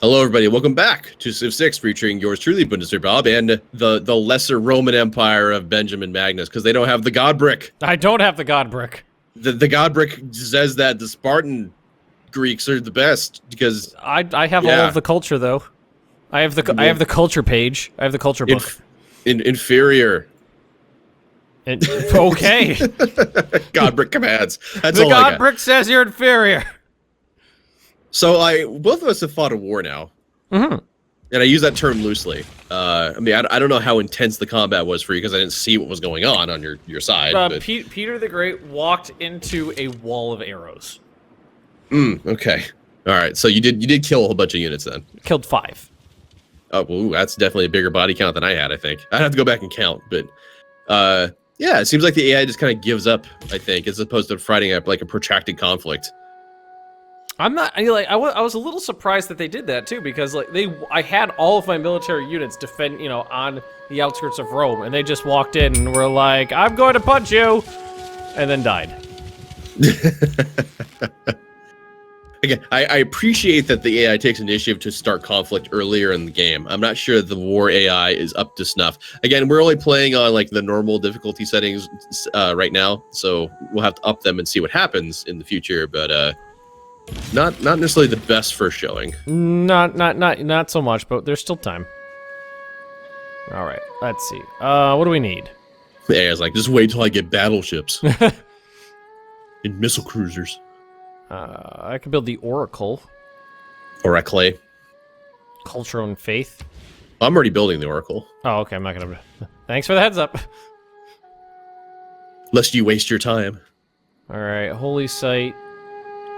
Hello, everybody. Welcome back to Civ 6, featuring yours truly, Bundeswehr Bob, and the lesser Roman Empire of Benjamin Magnus, because they don't have the God Brick. I don't have the God Brick. The God Brick says that the Spartan Greeks are the best because I have all of the culture though. I have the culture page. I have the culture book. Inferior. Okay. God Brick commands. That's the all God I got. Brick says you're inferior. So both of us have fought a war now, and I use that term loosely. I mean, I don't know how intense the combat was for you because I didn't see what was going on your side. Peter the Great walked into a wall of arrows. Okay. All right. So you did kill a whole bunch of units then. Killed 5. Oh, well, that's definitely a bigger body count than I had. I think I'd have to go back and count, but yeah, it seems like the AI just kind of gives up. I think as opposed to fighting up like a protracted conflict. I'm not I was a little surprised that they did that too, because like I had all of my military units defend on the outskirts of Rome, and they just walked in and were like, "I'm going to punch you," and then died. Again, I appreciate that the AI takes initiative to start conflict earlier in the game. I'm not sure the war AI is up to snuff. Again, we're only playing on like the normal difficulty settings right now, so we'll have to up them and see what happens in the future. But not necessarily the best first showing. Not so much, but there's still time. All right, let's see. What do we need? The AI's like, just wait till I get battleships and missile cruisers. I could build the Oracle. Oracle. Culture and Faith. I'm already building the Oracle. Oh, okay. I'm not gonna. Thanks for the heads up. Lest you waste your time. All right, Holy Site.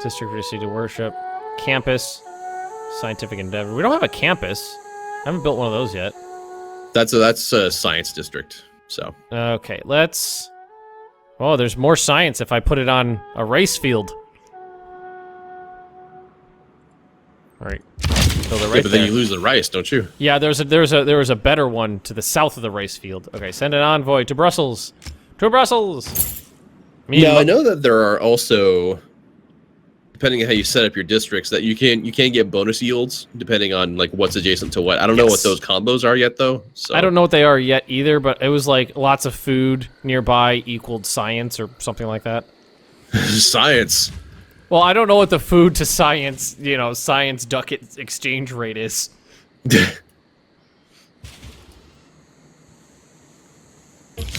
District for City to Worship, Campus, Scientific Endeavor. We don't have a campus. I haven't built one of those yet. That's a science district. So okay, let's. Oh, there's more science if I put it on a race field. All right, build it right but then you lose the rice, don't you? Yeah, there was a better one to the south of the race field. Okay, send an envoy to Brussels. To Brussels. Yeah, I know that there are also, depending on how you set up your districts, that you can get bonus yields depending on like what's adjacent to what. I don't know what those combos are yet though. So I don't know what they are yet either, but it was like lots of food nearby equaled science or something like that. Science. Well, I don't know what the food to science, science ducat exchange rate is.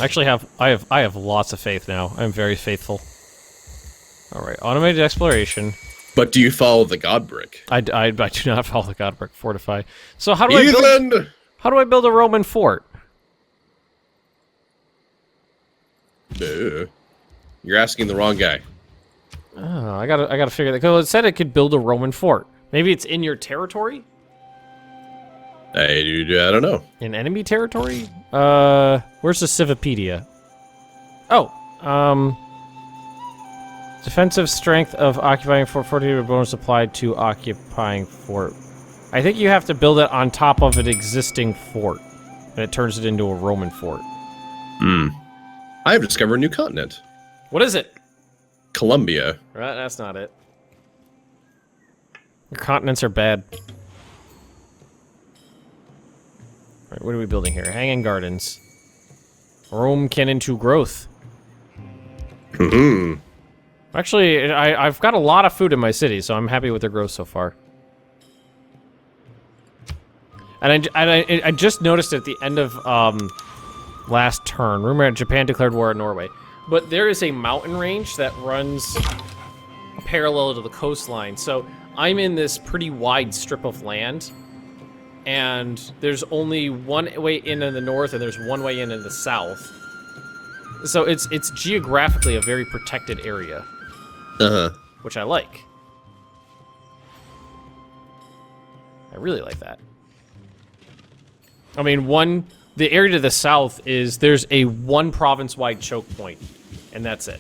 Actually, I have lots of faith now. I'm very faithful. All right, automated exploration. But do you follow the God Brick? I do not follow the God Brick. Fortify. So how do I build a Roman fort? You're asking the wrong guy. Oh, I gotta figure that. Because it said it could build a Roman fort. Maybe it's in your territory. I don't know. In enemy territory? Where's the Civipedia? Oh, defensive strength of occupying fort, 40 bonus applied to occupying fort. I think you have to build it on top of an existing fort, and it turns it into a Roman fort. I have discovered a new continent. What is it? Colombia. Right, that's not it. Your continents are bad. Alright, what are we building here? Hanging gardens. Rome cannon to growth. Actually, I've got a lot of food in my city, so I'm happy with their growth so far. And I just noticed at the end of last turn, rumor Japan declared war on Norway. But there is a mountain range that runs parallel to the coastline. So I'm in this pretty wide strip of land, and there's only one way in the north, and there's one way in the south. So it's geographically a very protected area, which I like. I really like that. I mean, the area to the south is there's a one province-wide choke point, and that's it.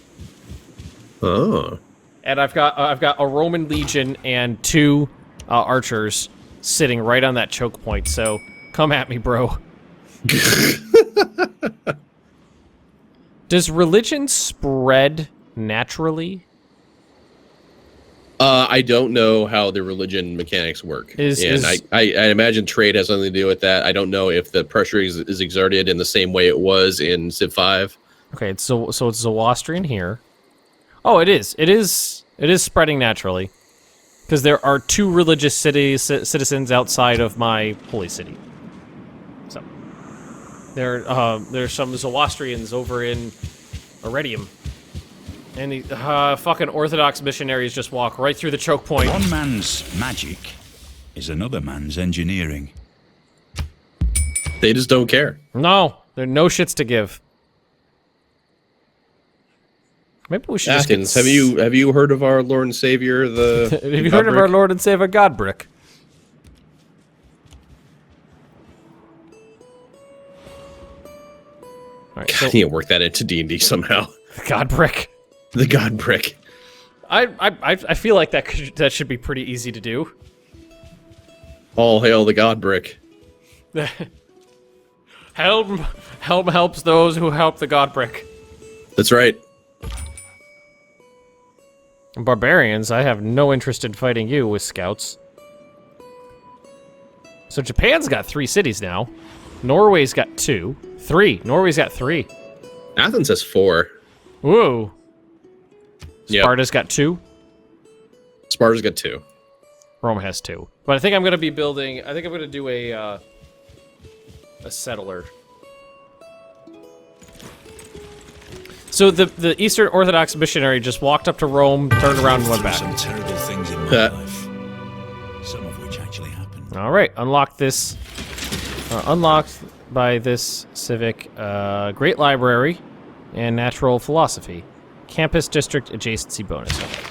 Oh. And I've got a Roman legion and 2 archers sitting right on that choke point. So come at me, bro. Does religion spread naturally? I don't know how the religion mechanics work, I imagine trade has something to do with that. I don't know if the pressure is exerted in the same way it was in Civ 5. Okay, so it's Zoroastrian here. Oh, it is. It is spreading naturally, because there are 2 religious citizens outside of my holy city. So there's some Zoroastrians over in Iridium. And the fucking Orthodox missionaries just walk right through the choke point. One man's magic is another man's engineering. They just don't care. No, there are no shits to give. Maybe we should Atkins, just have you heard of our Lord and Savior, the have you heard of our Lord and Savior Godbrick? All right, God, I need to work that into D&D somehow. Godbrick. The God Brick. I feel like that should be pretty easy to do. All hail the God Brick. Helm helps those who help the Godbrick. That's right. Barbarians, I have no interest in fighting you with scouts. So Japan's got 3 cities now. Norway's got 2. 3. Norway's got 3. Athens has 4. Whoa. Yep. Sparta's got 2. Sparta's got 2. Rome has 2. But I think I'm gonna be building. I think I'm gonna do a settler. So the Eastern Orthodox missionary just walked up to Rome, turned around, and went back. Some terrible things in my life, some of which actually happened. All right, unlock this. Unlocked by this civic great library and natural philosophy. Campus district adjacency bonus. Okay.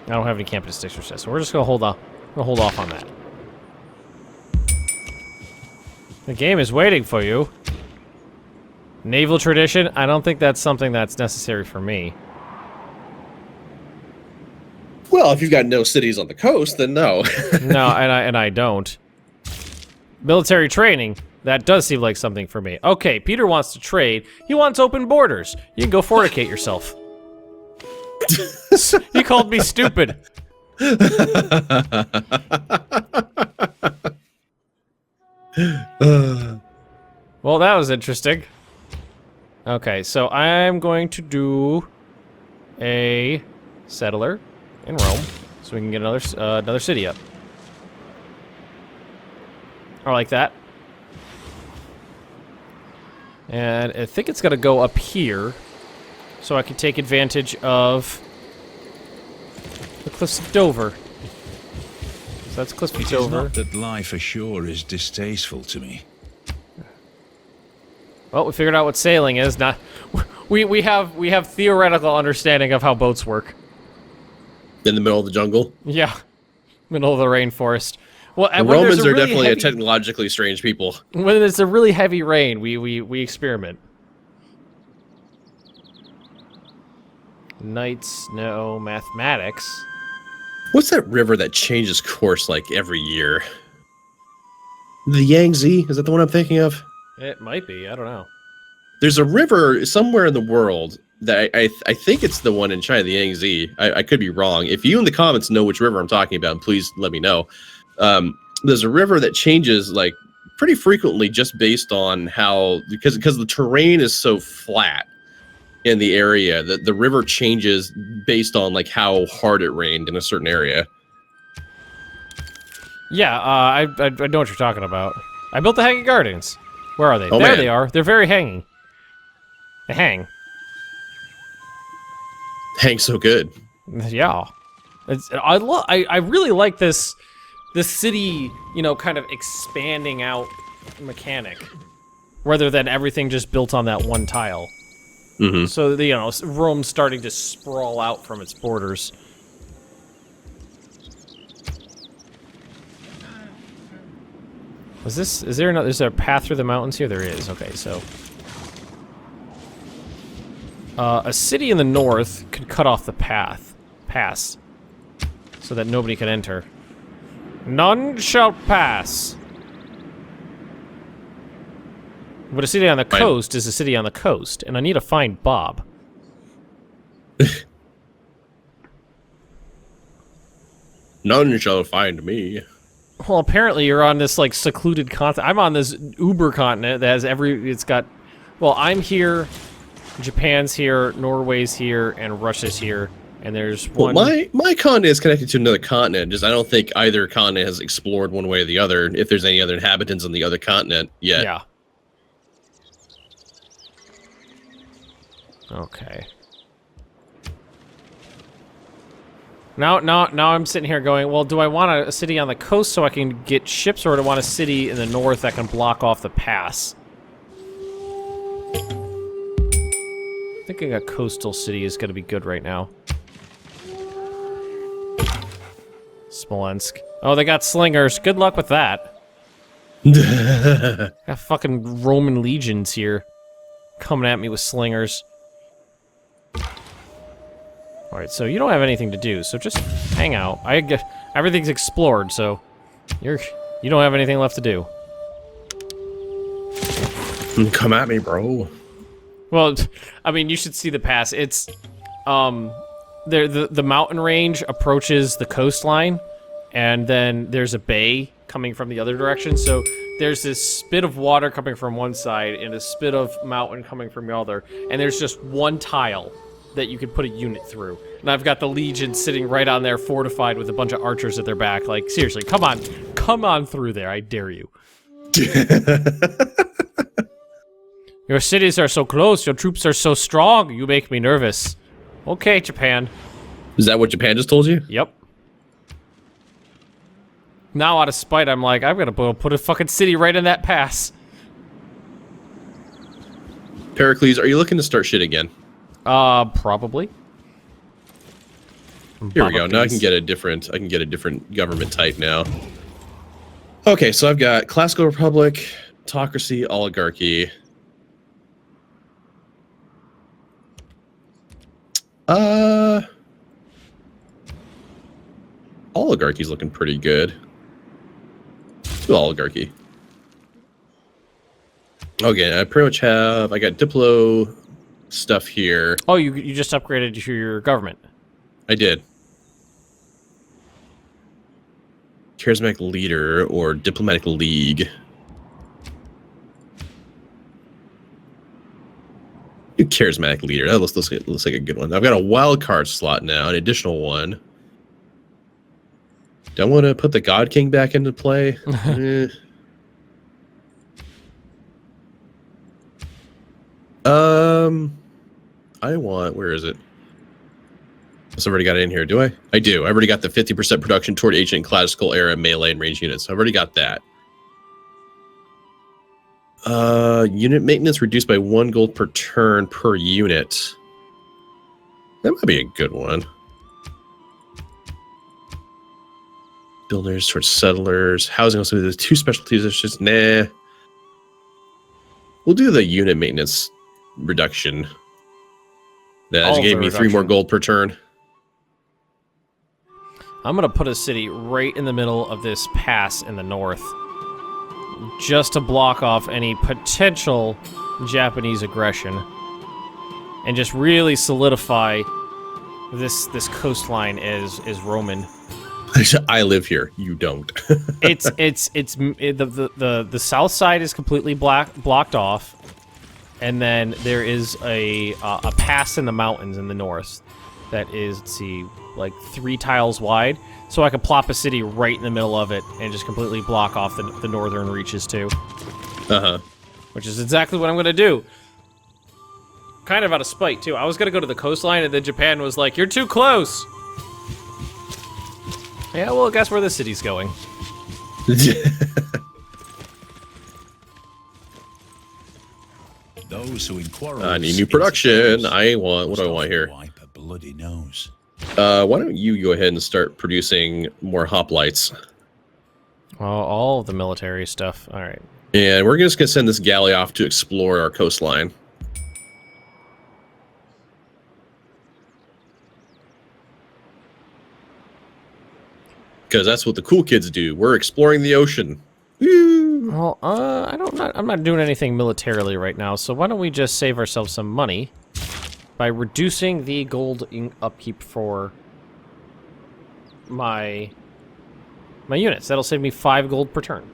I don't have any campus districts, so we're just gonna hold off. Hold off on that. The game is waiting for you. Naval tradition? I don't think that's something that's necessary for me. Well, if you've got no cities on the coast, then no. No, and I don't. Military training. That does seem like something for me. Okay, Peter wants to trade. He wants open borders. You can go fornicate yourself. He called me stupid. Well, that was interesting. Okay, so I'm going to do a settler in Rome, so we can get another city up. I like that. And I think it's gonna go up here, so I can take advantage of the Cliffs of Dover. So that's Cliffs of Dover. It is not that life ashore is distasteful to me. Well, we figured out what sailing is. Not, we have theoretical understanding of how boats work. In the middle of the jungle. Yeah, middle of the rainforest. Well, the Romans are definitely a technologically strange people. When it's a really heavy rain, we experiment. Knights, no mathematics. What's that river that changes course like every year? The Yangtze? Is that the one I'm thinking of? It might be. I don't know. There's a river somewhere in the world that I think it's the one in China, the Yangtze. I could be wrong. If you in the comments know which river I'm talking about, please let me know. There's a river that changes like pretty frequently just based on how, because the terrain is so flat in the area that the river changes based on like how hard it rained in a certain area. Yeah, I know what you're talking about. I built the Hanging Gardens. Where are they? Oh, there man. They are. They're very hanging. They hang. Hang so good. Yeah. I really like this city, you know, kind of expanding out mechanic, rather than everything just built on that one tile. Mm-hmm. So, you know, Rome's starting to sprawl out from its borders. Is there a path through the mountains here? There is. Okay, so a city in the north could cut off the pass, so that nobody can enter. None shall pass. But a city on the coast is a city on the coast, and I need to find Bob. None shall find me. Well, apparently you're on this, like, secluded continent. I'm on this uber continent that has it's got... Well, I'm here, Japan's here, Norway's here, and Russia's here. And there's one... Well, my continent is connected to another continent. Just I don't think either continent has explored one way or the other, if there's any other inhabitants on the other continent yet. Yeah. Okay. Now I'm sitting here going, well, do I want a city on the coast so I can get ships, or do I want a city in the north that can block off the pass? Thinking a coastal city is going to be good right now. Smolensk. Oh, they got slingers. Good luck with that. Got fucking Roman legions here coming at me with slingers. Alright, so you don't have anything to do, so just hang out. Everything's explored, so you don't have anything left to do. Come at me, bro. Well, I mean, you should see the pass. It's the mountain range approaches the coastline, and then there's a bay coming from the other direction. So there's this spit of water coming from one side and a spit of mountain coming from the other, and there's just one tile that you could put a unit through. And I've got the Legion sitting right on there, fortified with a bunch of archers at their back. Like, seriously, come on through there, I dare you. Your cities are so close, your troops are so strong, you make me nervous. Okay, Japan. Is that what Japan just told you? Yep. Now, out of spite, I'm like, I'm gonna put a fucking city right in that pass. Pericles, are you looking to start shit again? Probably. Here we go. Now I can get a different government type now. Okay, so I've got classical republic, autocracy, oligarchy. Oligarchy's looking pretty good. Do oligarchy. Okay, I pretty much have. I got Diplo stuff here. Oh, you just upgraded to your government. I did. Charismatic leader or diplomatic league. Charismatic leader. That looks like a good one. I've got a wild card slot now, an additional one. Do I want to put the God King back into play? I want. Where is it? I've already got it in here. Do I? I do. I've already got the 50% production toward ancient classical era melee and range units. I've already got that. Unit maintenance reduced by 1 gold per turn per unit. That might be a good one. Builders towards settlers. Housing also there's 2 specialties. It's just nah. We'll do the unit maintenance reduction. That gave me 3 more gold per turn. I'm gonna put a city right in the middle of this pass in the north, just to block off any potential Japanese aggression, and just really solidify this coastline as Roman. I live here. You don't. The south side is completely blocked off, and then there is a pass in the mountains in the north that is, let's see, like 3 tiles wide. So I could plop a city right in the middle of it and just completely block off the northern reaches too. Which is exactly what I'm gonna do. Kind of out of spite too. I was gonna go to the coastline, and then Japan was like, "You're too close." Yeah, well, guess where the city's going. Those who inquire. I need new production. I want. What do I want here? Wipe a bloody nose. Why don't you go ahead and start producing more hoplites? All of the military stuff. All right. And we're just gonna send this galley off to explore our coastline. Because that's what the cool kids do. We're exploring the ocean. Woo! Well, I'm not doing anything militarily right now, so why don't we just save ourselves some money by reducing the gold upkeep for my my units. That'll save me 5 gold per turn.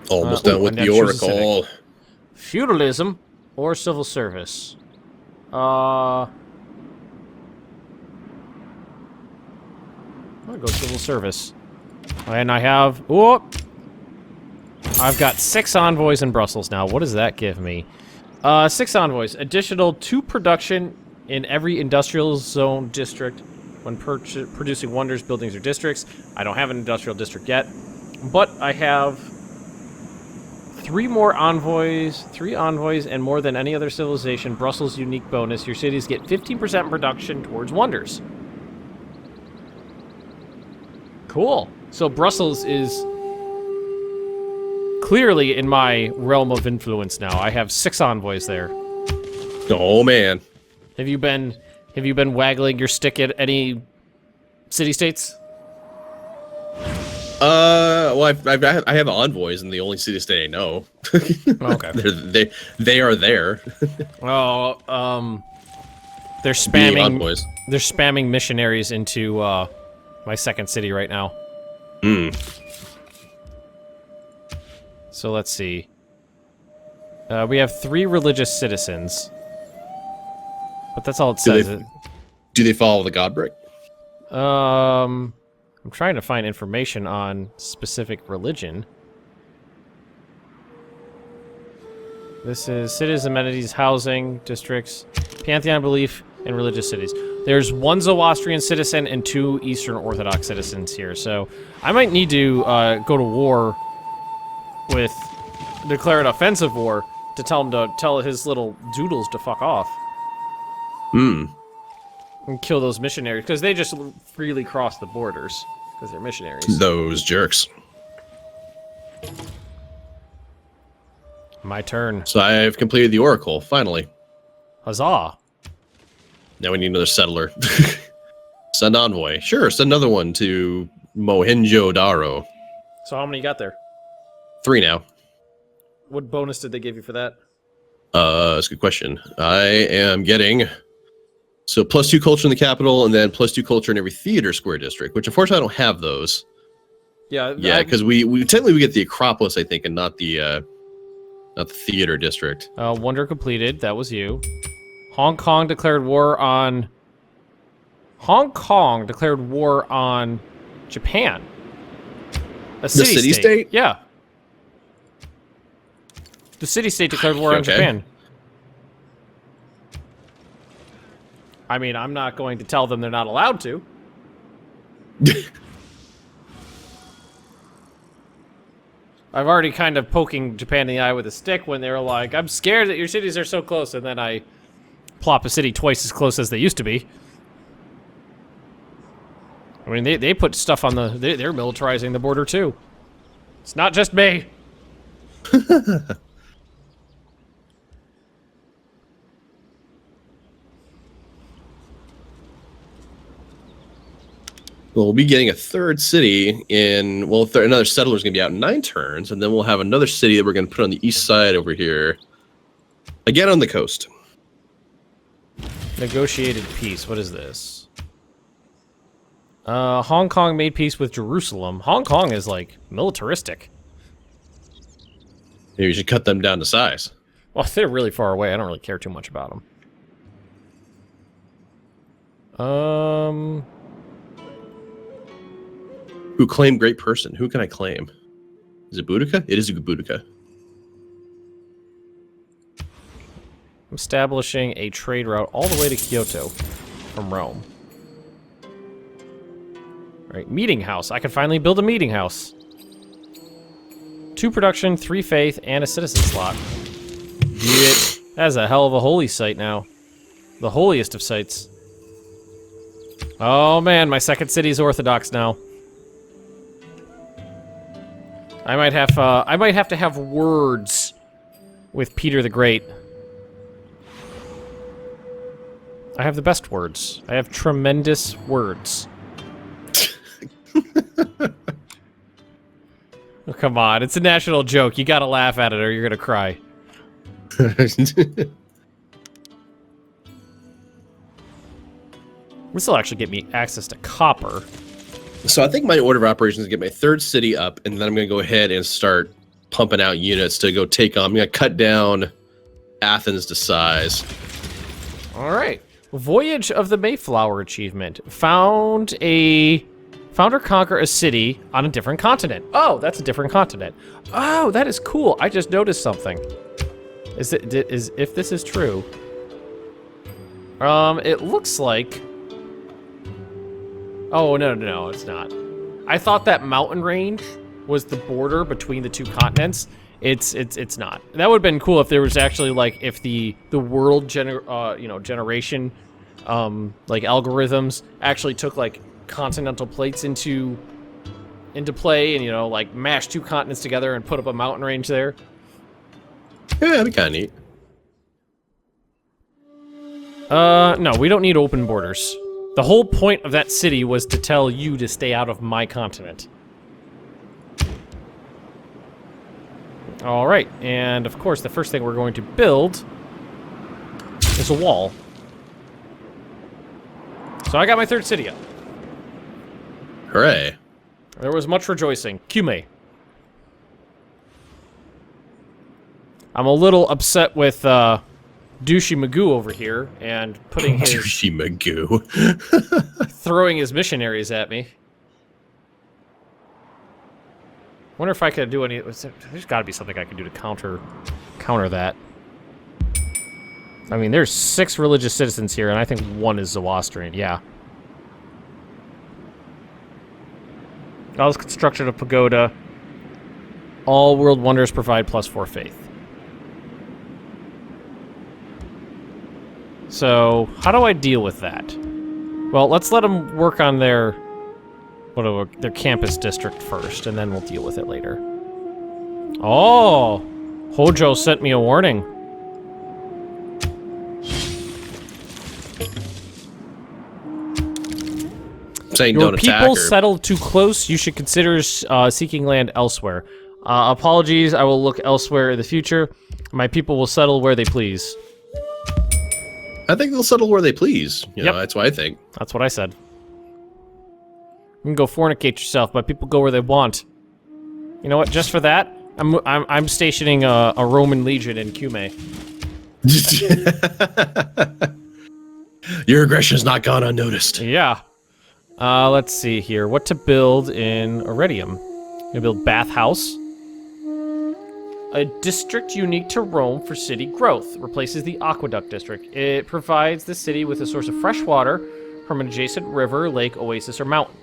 Almost done with and the then choose a Oracle. Feudalism or civil service? I'm gonna go civil service. And I have... Whoop! I've got 6 envoys in Brussels now. What does that give me? 6 envoys. Additional 2 production in every industrial zone district when producing wonders, buildings, or districts. I don't have an industrial district yet. But I have 3 more envoys, 3 envoys, and more than any other civilization. Brussels unique bonus. Your cities get 15% production towards wonders. Cool. So Brussels is clearly in my realm of influence now. I have 6 envoys there. Oh man. Have you been waggling your stick at any city-states? Well, I have envoys in the only city state I know. Okay. They are there. Oh, they're Being spamming. envoys. They're spamming missionaries into my second city right now. Hmm. So let's see. We have 3 religious citizens, but that's all it says. Do they follow the God brick? I'm trying to find information on specific religion. This is cities, amenities, housing, districts, pantheon belief, and religious cities. There's 1 Zoroastrian citizen and 2 Eastern Orthodox citizens here, so I might need to go to war with... declare an offensive war to tell him to tell his little doodles to fuck off. Hmm. And kill those missionaries, because they just freely cross the borders, because they're missionaries. Those jerks. My turn. So I've completed the Oracle, finally. Huzzah. Now we need another settler. Send envoy. Sure, send another one to Mohenjo-Daro. So how many you got there? 3 now. What bonus did they give you for that? That's a good question. I am getting... So +2 culture in the capital, and then +2 culture in every theater square district, which unfortunately I don't have those. Yeah, Yeah, because we technically we get the Acropolis, I think, and not the theater district. Wonder completed. That was you. Hong Kong declared war on... Hong Kong declared war on Japan. A city-state? Yeah. The city-state declared war on Japan. I mean, I'm not going to tell them they're not allowed to. I've already kind of poking Japan in the eye with a stick when they were like, I'm scared that your cities are so close, and then I plop a city twice as close as they used to be. I mean, they put stuff on the... They're militarizing the border, too. It's not just me. Well, we'll be getting a 3rd city in... Well, another settler's going to be out in 9 turns, and then we'll have another city that we're going to put on the east side over here. Again, on the coast. Negotiated peace. What is this? Hong Kong made peace with Jerusalem. Hong Kong is, like, militaristic. Maybe we should cut them down to size. Well, they're really far away. I don't really care too much about them. Who claimed great person? Who can I claim? Is it Boudica? It is Boudica. I'm establishing a trade route all the way to Kyoto from Rome. All right, meeting house. I can finally build a meeting house. 2 production, 3 faith, and a citizen slot. That's a hell of a holy site now. The holiest of sites. Oh man, my second city's Orthodox now. I might have to have words with Peter the Great. I have the best words. I have tremendous words. Oh, come on, it's a national joke. You gotta laugh at it or you're gonna cry. This will actually get me access to copper. So I think my order of operations is to get my third city up, and then I'm going to go ahead and start pumping out units to go take on. I'm going to cut down Athens to size. All right. Voyage of the Mayflower achievement. Found or conquer a city on a different continent. Oh, that's a different continent. Oh, that is cool. I just noticed something. If this is true. It looks like. Oh, no, it's not. I thought that mountain range was the border between the two continents. It's not. That would have been cool if there was actually like if the world generation like algorithms actually took like continental plates into play and like mash two continents together and put up a mountain range there. Yeah, that'd be kind of neat. No, we don't need open borders. The whole point of that city was to tell you to stay out of my continent. All right, and of course, the first thing we're going to build is a wall. So I got my third city up. Hooray. There was much rejoicing. Cume. I'm a little upset with, Douchey Magoo over here and putting his Douchey Magoo. throwing his missionaries at me. Wonder if I could do any. There's got to be something I could do to counter that. I mean, there's 6 religious citizens here, and I think 1 is Zoroastrian. Yeah. All construction of pagoda. All world wonders provide +4 faith. So, how do I deal with that? Well, let's let them work on their campus district first, and then we'll deal with it later. Oh! Hojo sent me a warning. Saying Your don't attack people her. settled too close. You should consider seeking land elsewhere. Apologies, I will look elsewhere in the future. My people will settle where they please. I think they'll settle where they please. You Yep. know, that's what I think. That's what I said. You can go fornicate yourself, but people go where they want. You know what? Just for that, I'm stationing a Roman legion in Cume. Your aggression's not gone unnoticed. Yeah. Let's see here. What to build in Iridium? Gonna build bathhouse. A district unique to Rome for city growth. Replaces the aqueduct district. It provides the city with a source of fresh water from an adjacent river, lake, oasis, or mountain.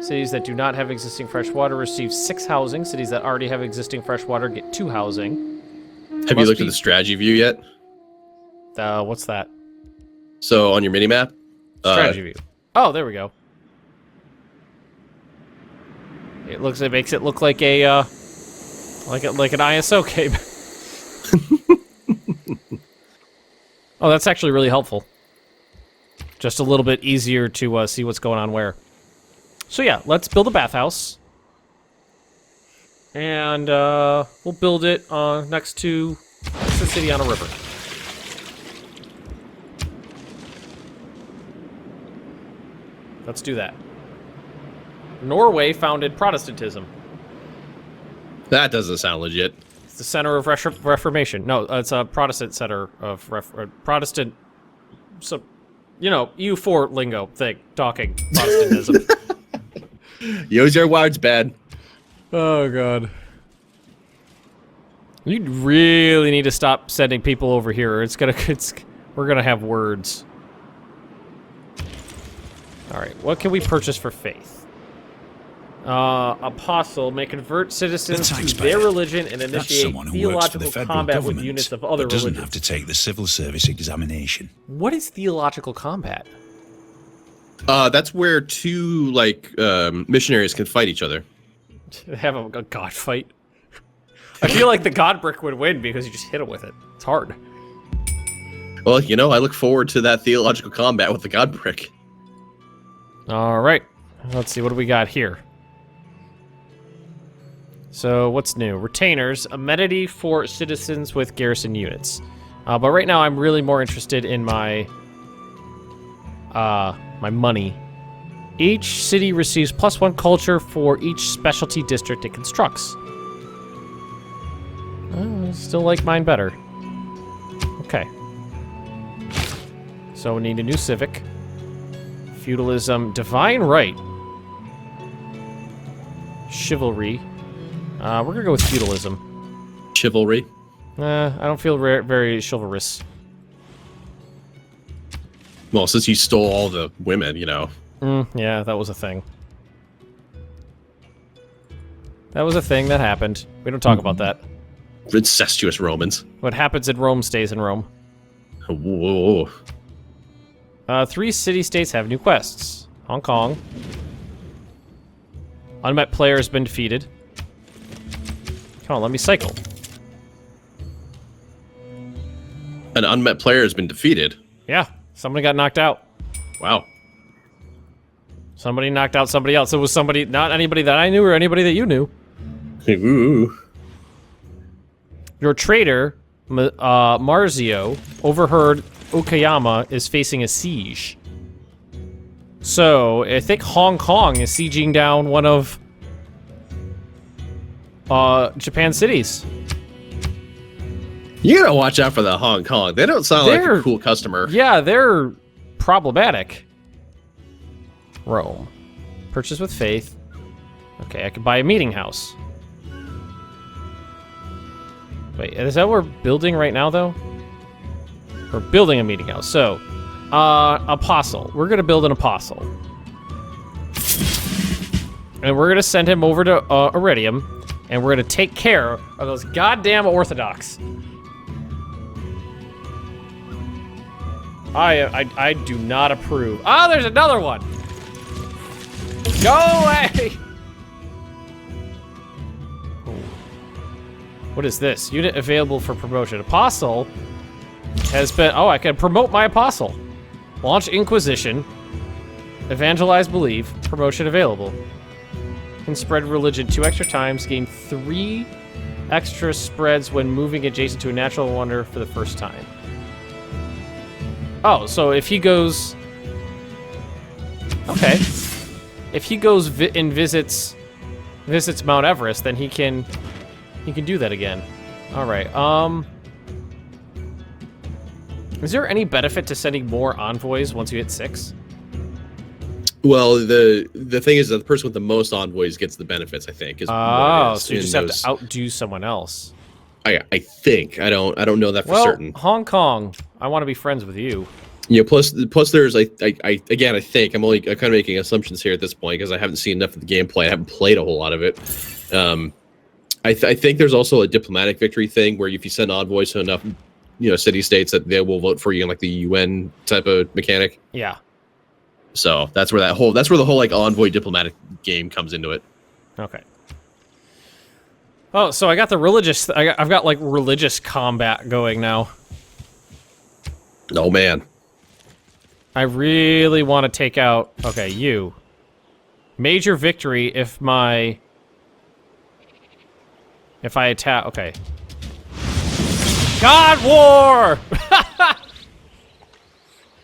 Cities that do not have existing fresh water receive 6 housing. Cities that already have existing fresh water get 2 housing. Have you looked at the strategy view yet? What's that? So on your minimap, Strategy view. Oh, there we go. It makes it look like a like an ISO cape. Oh, that's actually really helpful. Just a little bit easier to see what's going on where. So yeah, let's build a bathhouse. And we'll build it next to the city on a river. Let's do that. Norway founded Protestantism. that doesn't sound legit. It's the center of Reformation. No, it's a Protestant center of Protestant. So, EU4 lingo thing, talking Protestantism. Use your words, bad. Oh god. You really need to stop sending people over here. We're gonna have words. All right, what can we purchase for faith? Apostle may convert citizens to their religion and initiate theological combat with units of other religions. Doesn't have to take the civil service examination. What is theological combat? That's where 2 missionaries can fight each other. Have a god fight. I feel like the god brick would win because you just hit him with it. It's hard. Well, I look forward to that theological combat with the god brick. All right. Let's see. What do we got here? So what's new? Retainers, amenity for citizens with garrison units. But right now I'm really more interested in my my money. Each city receives +1 culture for each specialty district it constructs. Still like mine better. Okay. So we need a new civic. Feudalism, divine right. Chivalry. We're gonna go with feudalism. Chivalry. I don't feel very chivalrous. Well, since you stole all the women, you know. Yeah, that was a thing. That was a thing that happened. We don't talk about that. Incestuous Romans. What happens in Rome stays in Rome. Whoa. 3 city-states have new quests. Hong Kong. Unmet player has been defeated. Come on, let me cycle. An unmet player has been defeated. Yeah, somebody got knocked out. Wow. Somebody knocked out somebody else. It was somebody, not anybody that I knew or anybody that you knew. Ooh. Your trader, Marzio, overheard Okayama is facing a siege. So, I think Hong Kong is sieging down one of Japan's cities. You gotta watch out for the Hong Kong. They don't sound like a cool customer. Yeah, they're problematic. Rome. Purchase with faith. Okay, I could buy a meeting house. Wait, is that what we're building right now, though? We're building a meeting house. So, apostle. We're gonna build an apostle. And we're gonna send him over to Iridium, and we're gonna take care of those goddamn Orthodox. I do not approve. Ah, there's another one! Go away! What is this? Unit available for promotion. Apostle has been... Oh, I can promote my apostle. Launch Inquisition. Evangelize Believe. Promotion available. Can spread religion 2 extra times. Gain 3 extra spreads when moving adjacent to a natural wonder for the first time. Oh, so if he goes... Okay. If he goes and visits Mount Everest, then he can do that again. All right. Is there any benefit to sending more envoys once you hit 6? Well, the thing is that the person with the most envoys gets the benefits, I think. Oh, so you just have to outdo someone else. I think. I don't know that for certain. Hong Kong, I want to be friends with you. Yeah, plus there's I think I'm kind of making assumptions here at this point because I haven't seen enough of the gameplay. I haven't played a whole lot of it. I think there's also a diplomatic victory thing where if you send envoys to enough, city states that they will vote for you in like the UN type of mechanic. Yeah. So that's where the whole like envoy diplomatic game comes into it. Okay. Oh, so I got the religious. I've got like religious combat going now. Oh man. I really want to take out. Okay, you. Major victory if I attack. Okay. God War!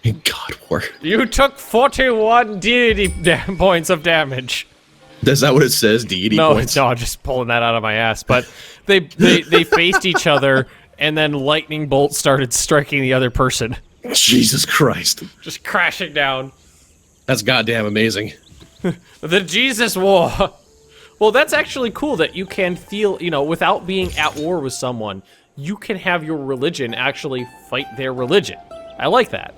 God War. You took 41 deity points of damage. Is that what it says? Deity points? No, I'm just pulling that out of my ass. But they faced each other, and then lightning bolts started striking the other person. Jesus Christ. Just crashing down. That's goddamn amazing. The Jesus War. Well, that's actually cool that you can feel, without being at war with someone, you can have your religion actually fight their religion. I like that.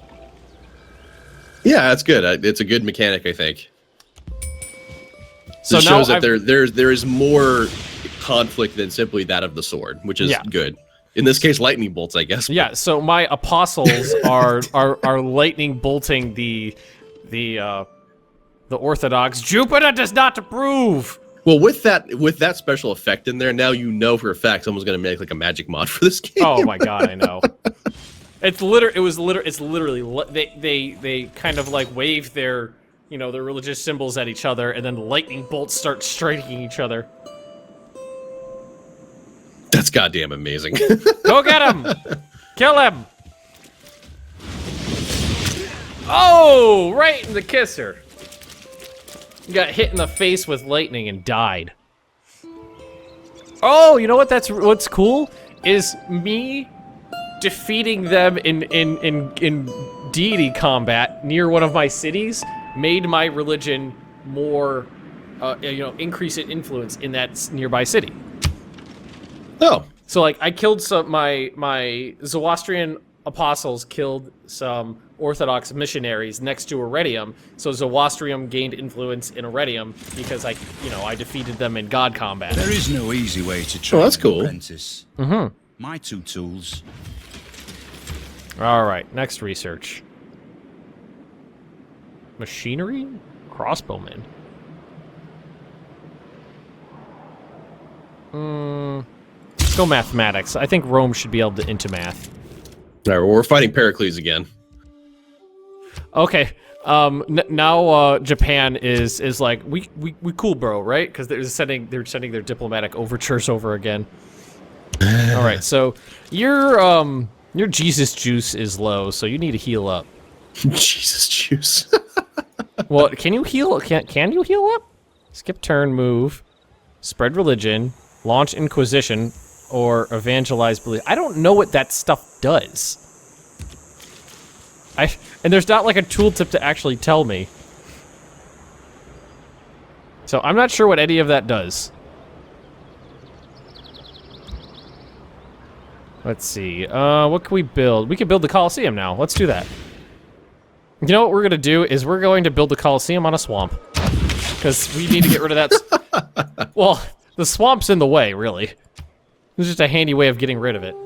Yeah, that's good. It's a good mechanic, I think. So it now shows that there is more conflict than simply that of the sword, which is good. In this case, lightning bolts, I guess. Yeah. So my apostles are lightning bolting the Orthodox. Jupiter does not approve. Well, with that special effect in there, now you know for a fact someone's gonna make like a magic mod for this game. Oh my god, I know. It's literally they kind of like wave their their religious symbols at each other, and then lightning bolts start striking each other. That's goddamn amazing. Go get him! Kill him! Oh, right in the kisser. You got hit in the face with lightning and died. Oh, you know what? What's cool is me defeating them in deity combat near one of my cities made my religion more, increase in influence in that nearby city. Oh. So like I killed my Zoroastrian apostles killed some Orthodox missionaries next to Iridium, so Zoroastrium gained influence in Iridium because I defeated them in god combat. There is no easy way to train that's an cool. apprentice. Mm-hmm. My two tools. All right, next research. Machinery? Crossbowmen. Let's go mathematics. I think Rome should be able to into math. All right, well, we're fighting Pericles again. Okay. Now Japan is like we cool, bro, right? Because they're sending their diplomatic overtures over again. All right, so your Jesus juice is low, so you need to heal up. Jesus juice. Well, can you heal? Can you heal up? Skip turn, move, spread religion, launch inquisition, or evangelize belief. I don't know what that stuff does. And there's not like a tooltip to actually tell me. So I'm not sure what any of that does. Let's see. What can we build? We can build the Colosseum now. Let's do that. You know what we're going to do is we're going to build the Colosseum on a swamp. Because we need to get rid of that. Well, the swamp's in the way, really. It's just a handy way of getting rid of it.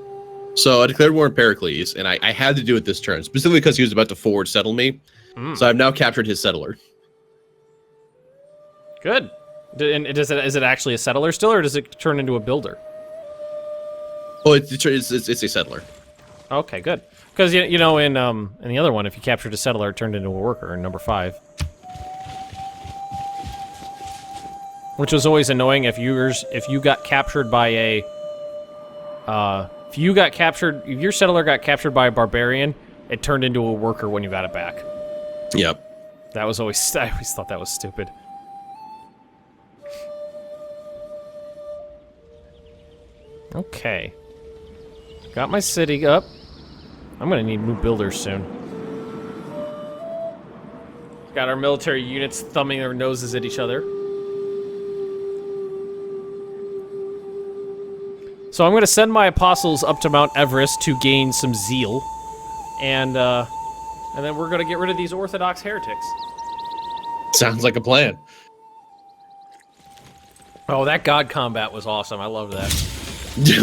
So I declared war on Pericles, and I had to do it this turn, specifically because he was about to forward settle me. So I've now captured his settler. Good. And is it actually a settler still, or does it turn into a builder? Oh, it's a settler. Okay, good. Because in the other one, if you captured a settler, it turned into a worker in number 5. Which was always annoying if you got captured by a if your settler got captured by a barbarian, it turned into a worker when you got it back. Yep. I always thought that was stupid. Okay. Got my city up. I'm gonna need new builders soon. Got our military units thumbing their noses at each other. So I'm gonna send my apostles up to Mount Everest to gain some zeal, and then we're gonna get rid of these Orthodox heretics. Sounds like a plan. Oh, that god combat was awesome. I love that.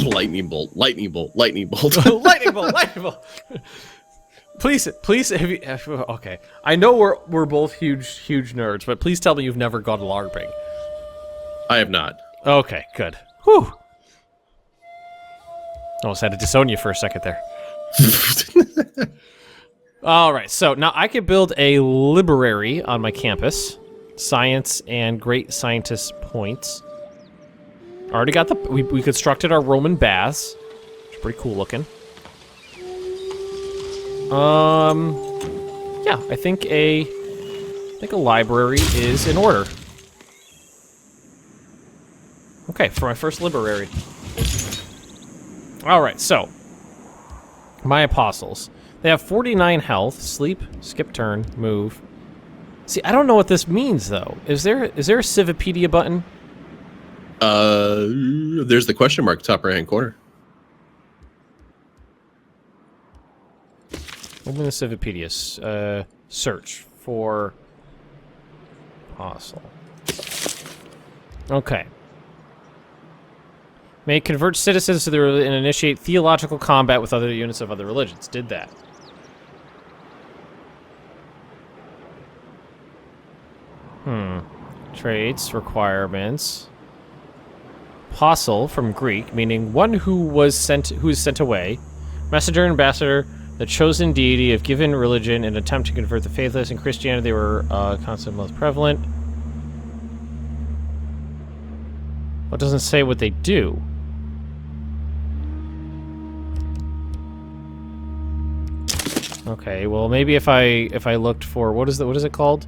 Lightning bolt, lightning bolt, lightning bolt. Lightning bolt, lightning bolt. Please, okay. I know we're both huge nerds, but please tell me you've never gone LARPing. I have not. Okay, good. Whew. Almost had to disown you for a second there. All right, so now I could build a library on my campus. Science and great scientist points. Already got we constructed our Roman baths. Which are pretty cool looking. Yeah, I think a library is in order. Okay, for my first library. All right, so my apostles. They have 49 health, sleep, skip turn, move. See, I don't know what this means though. Is there a Civipedia button? There's the question mark top right hand corner. Open the Civipedia. Search for apostle. Okay. May convert citizens to the religion and initiate theological combat with other units of other religions. Did that. Traits, requirements. Apostle from Greek, meaning one who is sent away. Messenger, ambassador, the chosen deity of given religion in an attempt to convert the faithless. In Christianity, they were constantly most prevalent. Well, it doesn't say what they do. Okay, well maybe if I looked for what is it called?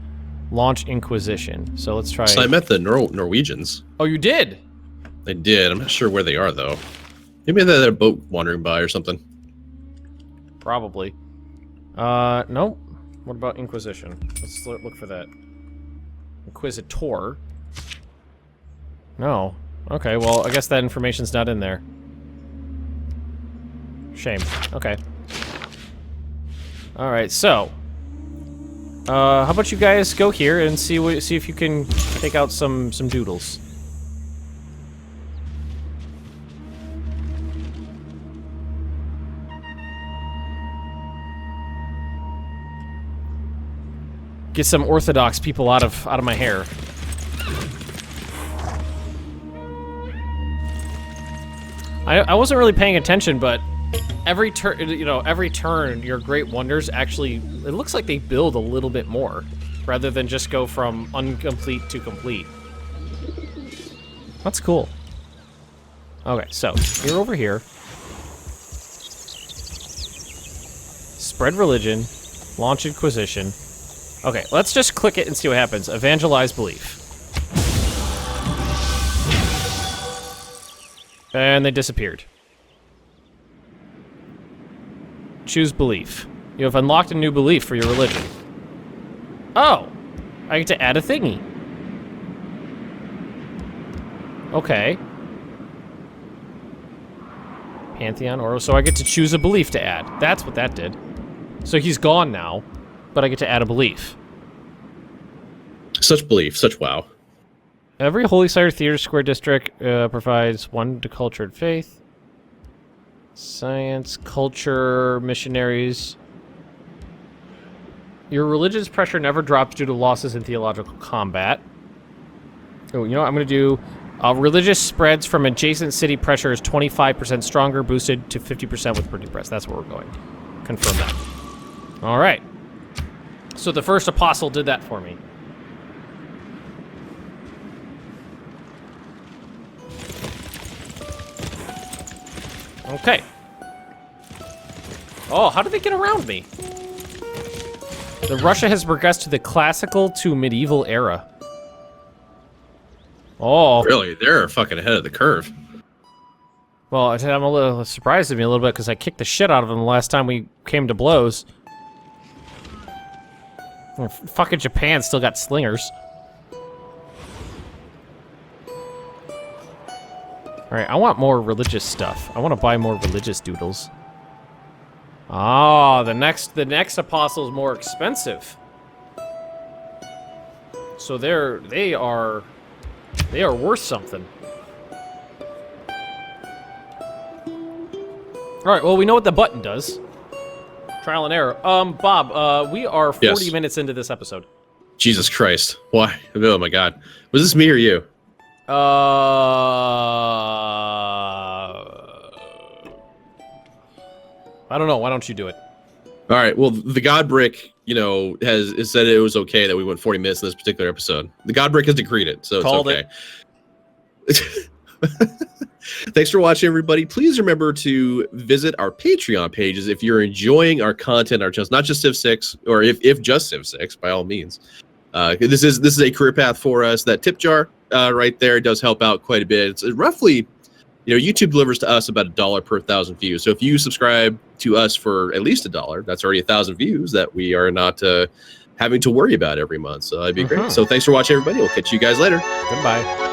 Launch Inquisition. So let's try. So I met the Norwegians. Oh, you did? I did. I'm not sure where they are though. Maybe they had a boat wandering by or something. Probably. Nope. What about Inquisition? Let's look for that. Inquisitor. No. Okay, well, I guess that information's not in there. Shame. Okay. Alright, so. How about you guys go here and see if you can take out some doodles. Get some orthodox people out of my hair. I wasn't really paying attention, but every turn, your great wonders actually, it looks like they build a little bit more, rather than just go from incomplete to complete. That's cool. Okay, so you're over here. Spread religion, launch Inquisition. Okay, let's just click it and see what happens. Evangelize belief. And they disappeared. Choose belief. You have unlocked a new belief for your religion. Oh! I get to add a thingy. Okay. Pantheon, or so I get to choose a belief to add. That's what that did. So he's gone now, but I get to add a belief. Such belief, such wow. Every Holy Sire Theater Square district provides one to cultured faith. Science, culture, missionaries. Your religious pressure never drops due to losses in theological combat. Oh, you know what I'm going to do? Religious spreads from adjacent city pressure is 25% stronger, boosted to 50% with printing press. That's where we're going. Confirm that. All right. So the first apostle did that for me. Okay. Oh, how did they get around me? The Russia has progressed to the classical to medieval era. Oh. Really? They're fucking ahead of the curve. Well, I'm a little surprised at me a little bit because I kicked the shit out of them the last time we came to blows. Well, fucking Japan still got slingers. Alright, I want more religious stuff. I want to buy more religious doodles. Ah, the next apostle is more expensive. So they are worth something. Alright, well we know what the button does. Trial and error. Bob, we are 40 minutes into this episode. Jesus Christ. Why? Oh my god. Was this me or you? I don't know. Why don't you do it? All right. Well, the God Brick, has said it was okay that we went 40 minutes in this particular episode. The God Brick has decreed it, so Called it's okay. Thanks for watching, everybody. Please remember to visit our Patreon pages if you're enjoying our content, our channels, not just Civ 6, or if just Civ 6, by all means. This is a career path for us. That tip jar right there does help out quite a bit. It's roughly, YouTube delivers to us about $1 per 1,000 views. So if you subscribe to us for at least $1, that's already 1,000 views that we are not having to worry about every month. So that'd be great. So thanks for watching, everybody. We'll catch you guys later. Goodbye.